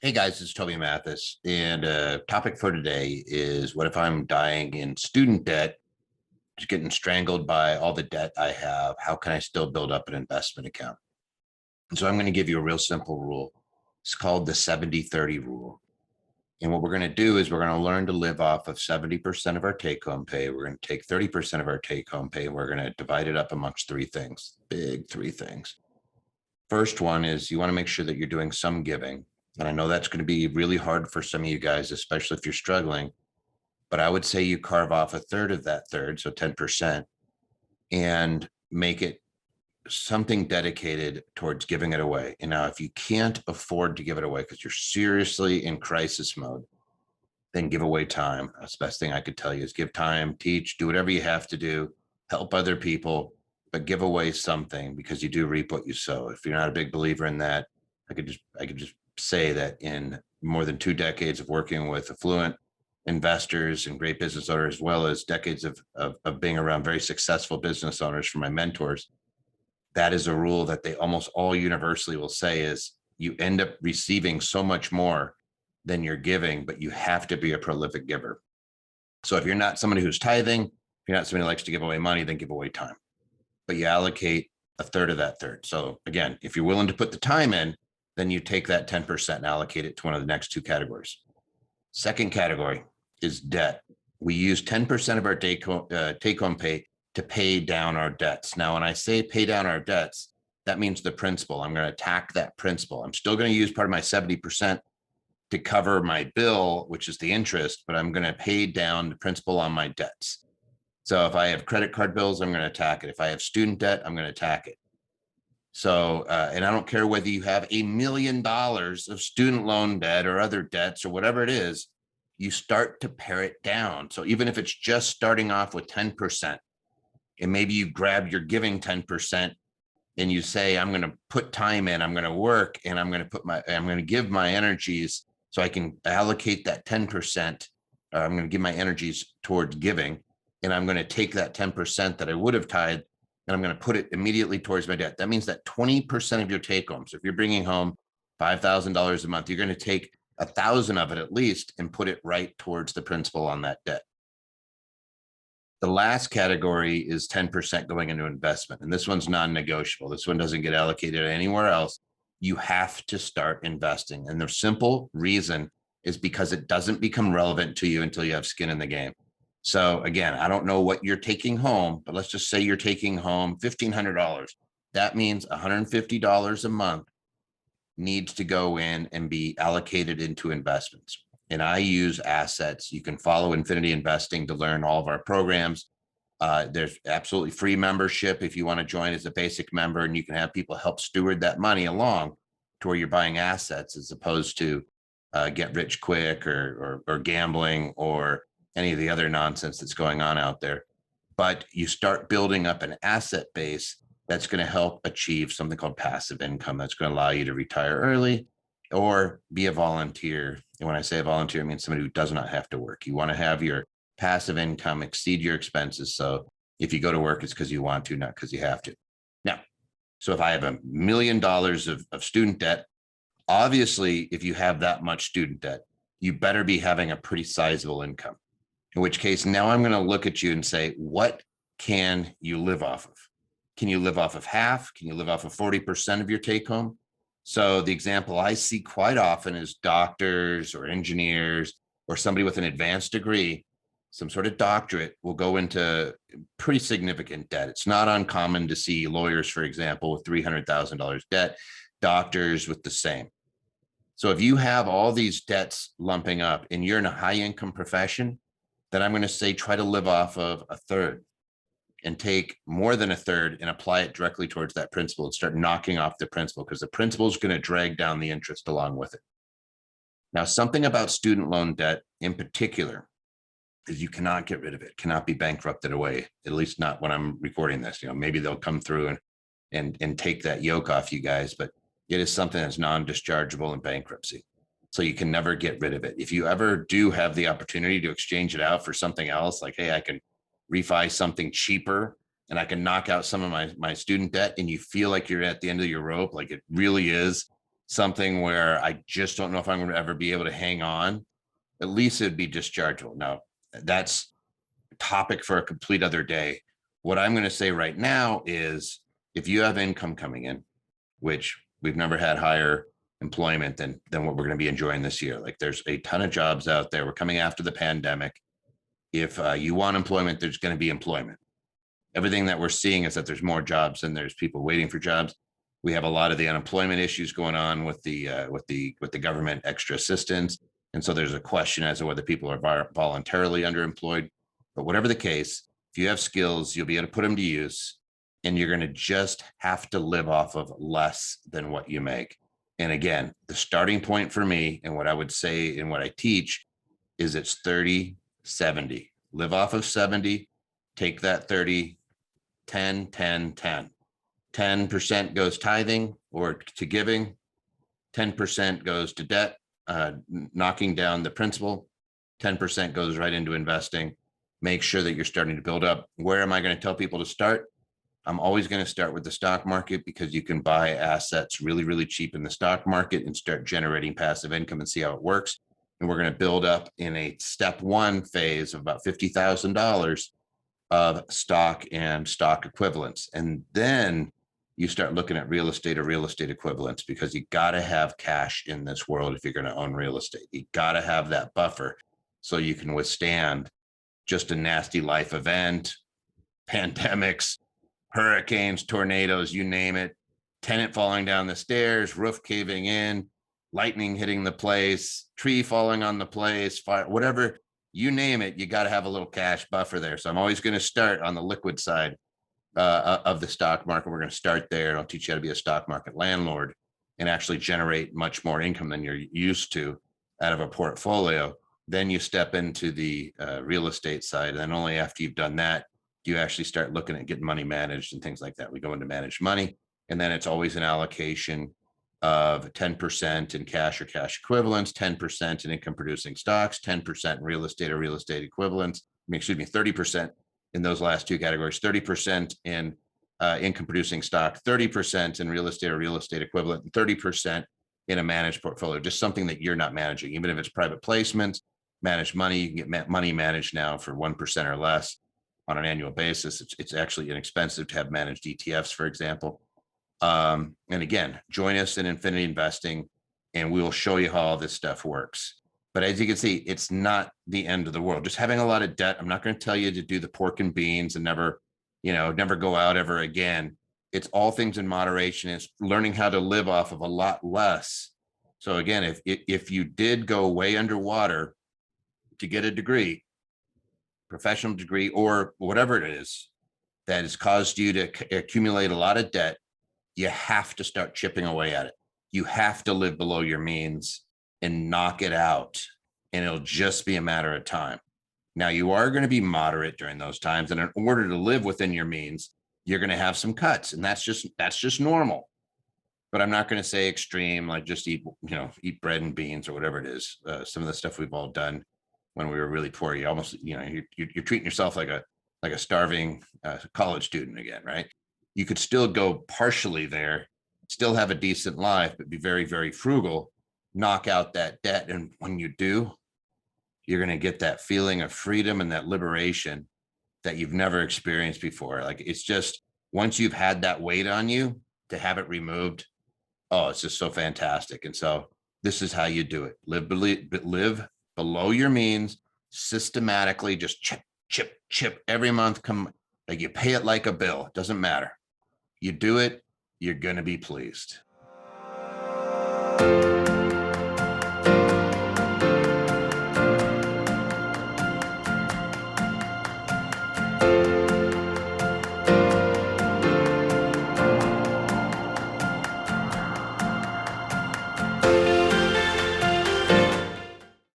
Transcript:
Hey guys, it's Toby Mathis, and topic for today is what if I'm dying in student debt, just getting strangled by all the debt I have? How can I still build up an investment account? And so I'm going to give you a real simple rule. It's called the 70-30 rule. And what we're going to do is we're going to learn to live off of 70% of our take home pay. We're going to take 30% of our take home pay and we're going to divide it up amongst three things, big three things. First one is you want to make sure that you're doing some giving. And I know that's going to be really hard for some of you guys, especially if you're struggling. But I would say you carve off a third of that third, so 10%, and make it something dedicated towards giving it away. And now, if you can't afford to give it away because you're seriously in crisis mode, then give away time. That's the best thing I could tell you is give time, teach, do whatever you have to do, help other people, but give away something because you do reap what you sow. If you're not a big believer in that, I could just say that in more than 2 decades of working with affluent investors and great business owners, as well as decades of being around very successful business owners for my mentors, that is a rule that they almost all universally will say is you end up receiving so much more than you're giving, but you have to be a prolific giver. So if you're not somebody who's tithing, if you're not somebody who likes to give away money, then give away time. But you allocate a third of that third. So again, if you're willing to put the time in, then you take that 10% and allocate it to one of the next two categories. Second category is debt. We use 10% of our take home pay to pay down our debts. Now, when I say pay down our debts, that means the principal. I'm going to attack that principal. I'm still going to use part of my 70% to cover my bill, which is the interest, but I'm going to pay down the principal on my debts. So if I have credit card bills, I'm going to attack it. If I have student debt, I'm going to attack it. So, and I don't care whether you have $1 million of student loan debt or other debts or whatever it is, you start to pare it down. So even if it's just starting off with 10%, and maybe you grab your giving 10% and you say, I'm going to put time in, I'm going to work, and I'm going to give my energies so I can allocate that 10%. I'm going to give my energies towards giving, and I'm going to take that 10% that I would have tithed, and I'm going to put it immediately towards my debt. That means that 20% of your take home. So if you're bringing home $5,000 a month, you're going to take 1,000 of it at least and put it right towards the principal on that debt. The last category is 10% going into investment. And this one's non-negotiable. This one doesn't get allocated anywhere else. You have to start investing. And the simple reason is because it doesn't become relevant to you until you have skin in the game. So again, I don't know what you're taking home, but let's just say you're taking home $1,500. That means $150 a month needs to go in and be allocated into investments. And I use assets. You can follow Infinity Investing to learn all of our programs. There's absolutely free membership if you want to join as a basic member, and you can have people help steward that money along to where you're buying assets as opposed to get rich quick or gambling or any of the other nonsense that's going on out there. But you start building up an asset base that's going to help achieve something called passive income that's going to allow you to retire early or be a volunteer. And when I say a volunteer, it means somebody who does not have to work. You want to have your passive income exceed your expenses. So if you go to work, it's because you want to, not because you have to. Now, so if I have $1 million of student debt, obviously, if you have that much student debt, you better be having a pretty sizable income. In which case, now I'm going to look at you and say, what can you live off of? Can you live off of half? Can you live off of 40% of your take home? So the example I see quite often is doctors or engineers or somebody with an advanced degree, some sort of doctorate will go into pretty significant debt. It's not uncommon to see lawyers, for example, with $300,000 debt, doctors with the same. So if you have all these debts lumping up and you're in a high income profession, then I'm going to say try to live off of a third and take more than a third and apply it directly towards that principal and start knocking off the principal because the principal is going to drag down the interest along with it. Now, something about student loan debt in particular is you cannot get rid of it, cannot be bankrupted away, at least not when I'm recording this. Maybe they'll come through and take that yoke off you guys, but it is something that's non-dischargeable in bankruptcy. So you can never get rid of it. If you ever do have the opportunity to exchange it out for something else, like, hey, I can refi something cheaper and I can knock out some of my student debt, and you feel like you're at the end of your rope, like it really is something where I just don't know if I'm going to ever be able to hang on, at least it'd be dischargeable. Now, that's a topic for a complete other day. What I'm going to say right now is if you have income coming in, which we've never had higher employment than what we're going to be enjoying this year. Like there's a ton of jobs out there. We're coming after the pandemic. If you want employment, there's going to be employment. Everything that we're seeing is that there's more jobs than there's people waiting for jobs. We have a lot of the unemployment issues going on with the government extra assistance, and so there's a question as to whether people are voluntarily underemployed. But whatever the case, if you have skills, you'll be able to put them to use, and you're going to just have to live off of less than what you make. And again, the starting point for me and what I would say and what I teach is it's 30-70. Live off of 70, take that 30, 10, 10, 10. 10% goes tithing or to giving, 10% goes to debt, knocking down the principal, 10% goes right into investing. Make sure that you're starting to build up. Where am I going to tell people to start? I'm always going to start with the stock market because you can buy assets really, really cheap in the stock market and start generating passive income and see how it works. And we're going to build up in a step one phase of about $50,000 of stock and stock equivalents. And then you start looking at real estate or real estate equivalents, because you got to have cash in this world if you're going to own real estate. You got to have that buffer so you can withstand just a nasty life event, pandemics, hurricanes, tornadoes, you name it, tenant falling down the stairs, roof caving in, lightning hitting the place, tree falling on the place, fire, whatever, you name it, you got to have a little cash buffer there. So I'm always going to start on the liquid side of the stock market. We're going to start there. I'll teach you how to be a stock market landlord and actually generate much more income than you're used to out of a portfolio. Then you step into the real estate side. And then only after you've done that, do you actually start looking at getting money managed and things like that. We go into managed money, and then it's always an allocation of 10% in cash or cash equivalents, 10% in income producing stocks, 10% in real estate or real estate equivalents. I mean, excuse me, 30% in those last two categories, 30% in income producing stock, 30% in real estate or real estate equivalent, and 30% in a managed portfolio, just something that you're not managing. Even if it's private placements, managed money, you can get money managed now for 1% or less on an annual basis. It's actually inexpensive to have managed ETFs, for example. And again, join us in Infinity Investing, and we will show you how all this stuff works. But as you can see, it's not the end of the world. Just having a lot of debt. I'm not going to tell you to do the pork and beans and never go out ever again. It's all things in moderation. It's learning how to live off of a lot less. So again, if you did go way underwater to get a degree, professional degree, or whatever it is that has caused you to accumulate a lot of debt, you have to start chipping away at it. You have to live below your means and knock it out, and it'll just be a matter of time. Now, you are going to be moderate during those times, and in order to live within your means, you're going to have some cuts, and that's just normal. But I'm not going to say extreme, like just eat bread and beans or whatever it is. Some of the stuff we've all done when we were really poor, you almost, you're treating yourself like a starving college student again, right? You could still go partially there, still have a decent life, but be very, very frugal, knock out that debt. And when you do, you're going to get that feeling of freedom and that liberation that you've never experienced before. Like, it's just, once you've had that weight on you, to have it removed, oh, it's just so fantastic. And so this is how you do it. Live below your means, systematically, just chip every month. Come, like, you pay it like a bill. It doesn't matter. You do it, you're going to be pleased.